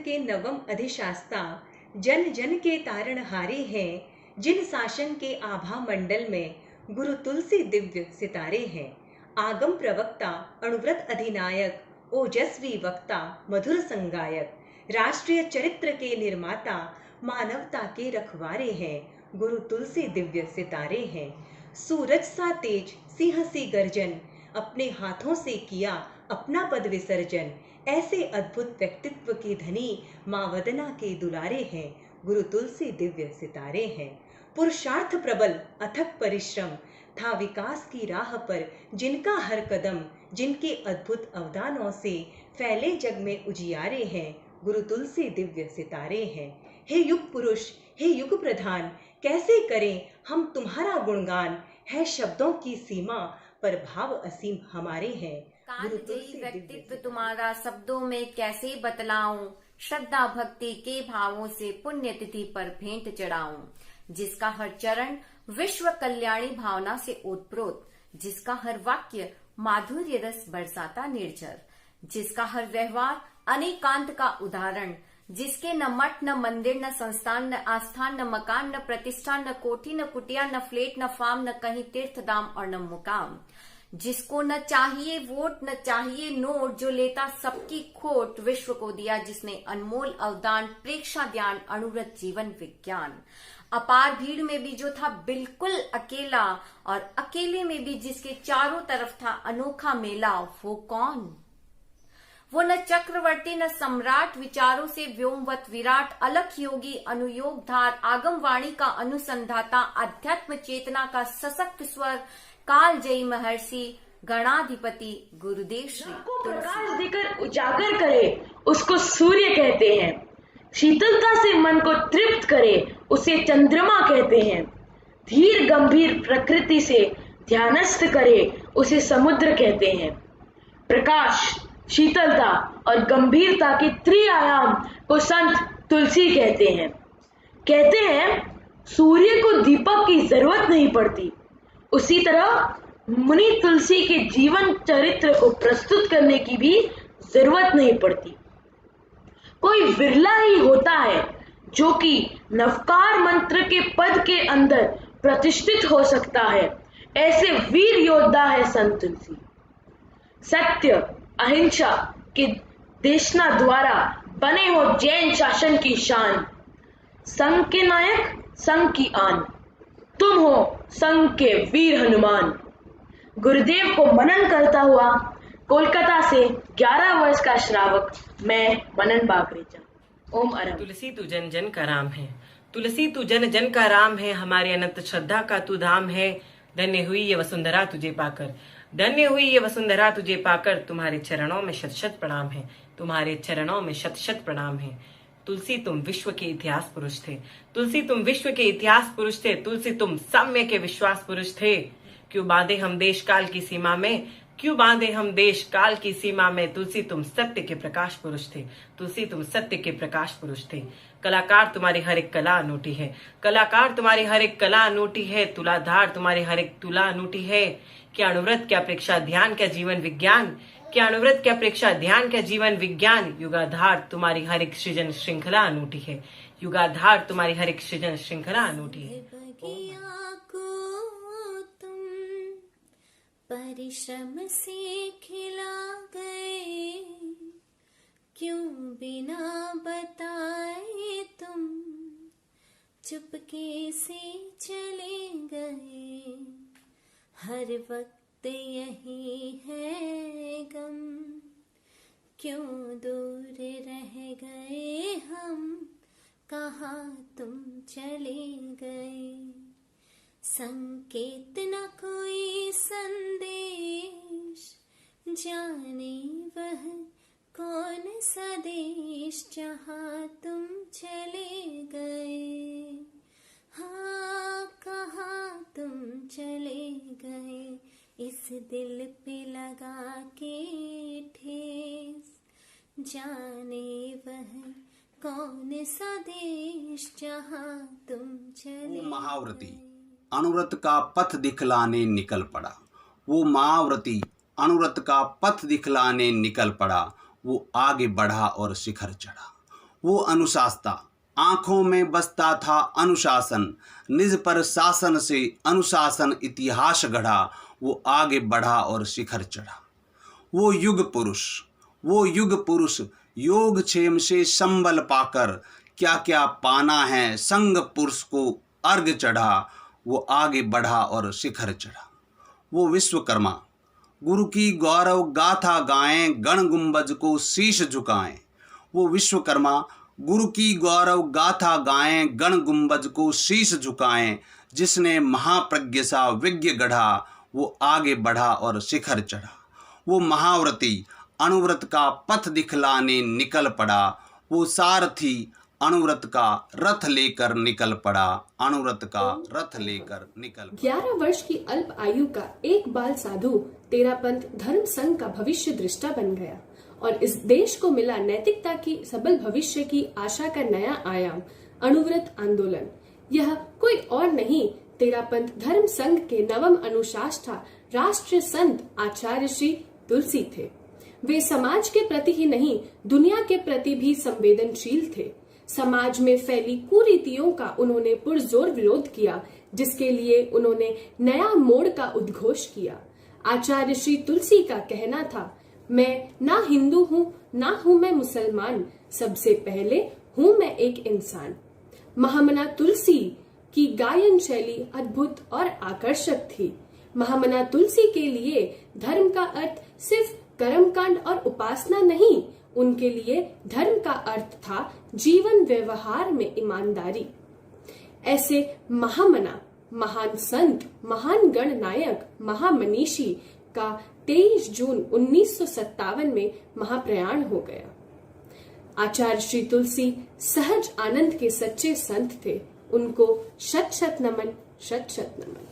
के नवम अधिशास्ता, जन जन के तारणहारे हैं, जिन शासन के आभा मंडल में गुरु तुलसी दिव्य सितारे हैं। आगम प्रवक्ता, अणुव्रत अधिनायक, ओजस्वी वक्ता, मधुर संगायक, राष्ट्रीय चरित्र के निर्माता, मानवता के रखवारे हैं, गुरु तुलसी दिव्य सितारे हैं। सूरज सा तेज, सिंह सी गर्जन, अपने हाथों से किया अपना पद विसर्जन। ऐसे अद्भुत व्यक्तित्व के धनी माँ वदना के दुलारे हैं, गुरु तुलसी दिव्य सितारे हैं। पुरुषार्थ प्रबल, अथक परिश्रम, था विकास की राह पर जिनका हर कदम, जिनके अद्भुत अवदानों से फैले जग में उजियारे हैं, गुरु तुलसी दिव्य सितारे हैं। हे युग पुरुष, हे युग प्रधान, कैसे करें हम तुम्हारा गुणगान। है शब्दों की सीमा पर भाव असीम हमारे हैं, गुरु तुलसी व्यक्तित्व तुम्हारा शब्दों में कैसे बतलाऊं। श्रद्धा भक्ति के भावों से पुण्य तिथि पर भेंट चढ़ाऊं। जिसका हर चरण विश्व कल्याणी भावना से ओतप्रोत, जिसका हर वाक्य माधुर्य रस बरसाता निर्झर, जिसका हर व्यवहार अनेकांत का उदाहरण, जिसके न मठ न मंदिर न संस्थान न आस्थान न मकान न प्रतिष्ठान न कोठी न कुटिया न फ्लेट न फार्म न कहीं तीर्थ धाम और न मुकाम, जिसको न चाहिए वोट न चाहिए नोट, जो लेता सबकी खोट, विश्व को दिया जिसने अनमोल अवदान, प्रेक्षा ध्यान अणुव्रत जीवन विज्ञान। अपार भीड़ में भी जो था बिल्कुल अकेला, और अकेले में भी जिसके चारों तरफ था अनोखा मेला, वो कौन? वो न चक्रवर्ती न सम्राट, विचारों से व्योमवत विराट, अलख योगी अनुयोग धार, आगम वाणी का अनुसंधाता, अध्यात्म चेतना का सशक्त स्वर, काल जयी महर्षि गणाधिपति गुरुदेव श्री को प्रकाश देकर उजागर करे उसको सूर्य कहते हैं। शीतलता से मन को तृप्त करे उसे चंद्रमा कहते हैं। धीर गंभीर प्रकृति से ध्यानस्थ करे उसे समुद्र कहते हैं। प्रकाश, शीतलता और गंभीरता के त्रिआयाम को संत तुलसी कहते हैं। कहते हैं सूर्य को दीपक की जरूरत नहीं पड़ती, उसी तरह मुनि तुलसी के जीवन चरित्र को प्रस्तुत करने की भी जरूरत नहीं पड़ती। कोई विरला ही होता है जो कि नवकार मंत्र के पद के अंदर प्रतिष्ठित हो सकता है। ऐसे वीर योद्धा है संत तुलसी। सत्य अहिंसा के देशना द्वारा बने हो जैन शासन की शान। संघ के नायक, संघ की आन, तुम हो संघ के वीर हनुमान। गुरुदेव को मनन करता हुआ कोलकाता से 11 वर्ष का श्रावक मैं मनन बागरेचा। ओम अरम। तुलसी तू जन जन का राम है, तुलसी तू जन जन का राम है, हमारी अनंत श्रद्धा का तू धाम है। धन्य हुई ये वसुंधरा तुझे पाकर, धन्य हुई ये वसुंधरा तुझे पाकर, तुम्हारे चरणों में शत शत प्रणाम है, तुम्हारे चरणों में शत शत प्रणाम है। तुलसी तुम विश्व के इतिहास पुरुष थे, तुलसी तुम विश्व के इतिहास पुरुष थे, तुलसी तुम साम्य के विश्वास पुरुष थे। क्यों बांधे हम देश काल की सीमा में, क्यों बांधे हम देश काल की सीमा में, तुलसी तुम सत्य के प्रकाश पुरुष थे, तुलसी तुम सत्य के प्रकाश पुरुष थे। कलाकार तुम्हारी हर एक कला अनूठी है, कलाकार तुम्हारी हर एक कला अनूठी है, तुलाधार तुम्हारी हर एक तुला अनूठी है। क्या अणुव्रत, क्या प्रेक्षा ध्यान, क्या जीवन विज्ञान, क्या अणुव्रत, क्या प्रेक्षा ध्यान, क्या जीवन विज्ञान। युगाधार तुम्हारी हर एक सृजन श्रृंखला अनूठी है, युगाधार तुम्हारी हर एक सृजन श्रृंखला अनूठी है। परिश्रम से खिला गए, क्यों बिना बताए तुम चुपके से चले गए। हर वक्त यही है गम, क्यों दूर रह गए हम, कहाँ तुम चले गए। संकेत न कोई संदेश, जाने वह कौन सा देश जहाँ तुम चले गए। हाँ, कहाँ तुम चले गए, इस दिल पे लगा के ठेस, जाने वह कौन सा देश जहाँ तुम चले। महाव्रती अनुव्रत का पथ दिखलाने निकल पड़ा, वो महाव्रती अनुव्रत का पथ दिखलाने निकल पड़ा। वो आगे बढ़ा और शिखर चढ़ा, वो अनुशास्ता, आंखों में बसता था अनुशासन, निज पर शासन से अनुशासन इतिहास गढ़ा, वो आगे बढ़ा और शिखर चढ़ा। वो युग पुरुष योग क्षेम से संबल पाकर, क्या क्या पाना है संग पुरुष को अर्घ चढ़ा, वो आगे बढ़ा और शिखर चढ़ा। वो विश्वकर्मा, गुरु की गौरव गाथा गाएं, गण गुंबज को शीश झुकाएं। वो विश्वकर्मा, गुरु की गौरव गाथा गाएं, गण गुंबज को शीश झुकाएं। जिसने महाप्रज्ञ सा विज्ञ गढ़ा, वो आगे बढ़ा और शिखर चढ़ा। वो महाव्रती, अनुव्रत का पथ दिखलाने निकल पड़ा। वो सारथी, अनुव्रत का रथ लेकर निकल पड़ा। अनुव्रत का रथ लेकर निकल पड़ा। 11 वर्ष की अल्प आयु का एक बाल साधु तेरापंथ धर्म संघ का भविष्य दृष्टा बन गया और इस देश को मिला नैतिकता की सबल भविष्य की आशा का नया आयाम, अनुव्रत आंदोलन। यह कोई और नहीं, तेरापंथ धर्म संघ के नवम अनुशास्ता राष्ट्रीय संत आचार्य श्री तुलसी थे। वे समाज के प्रति ही नहीं, दुनिया के प्रति भी संवेदनशील थे। समाज में फैली कुरीतियों का उन्होंने पुरजोर विरोध किया, जिसके लिए उन्होंने नया मोड़ का उद्घोष किया। आचार्य श्री तुलसी का कहना था, मैं ना हिंदू हूँ, ना हूँ मैं मुसलमान, सबसे पहले हूँ मैं एक इंसान। महामना तुलसी की गायन शैली अद्भुत और आकर्षक थी। महामना तुलसी के लिए धर्म का अर्थ सिर्फ कर्मकांड और उपासना नहीं, उनके लिए धर्म का अर्थ था जीवन व्यवहार में ईमानदारी। ऐसे महामना, महान संत, महान गण नायक, महामनीषी का 23 जून 1957 में महाप्रयाण हो गया। आचार्य श्री तुलसी सहज आनंद के सच्चे संत थे। उनको शत शत नमन, शत शत नमन।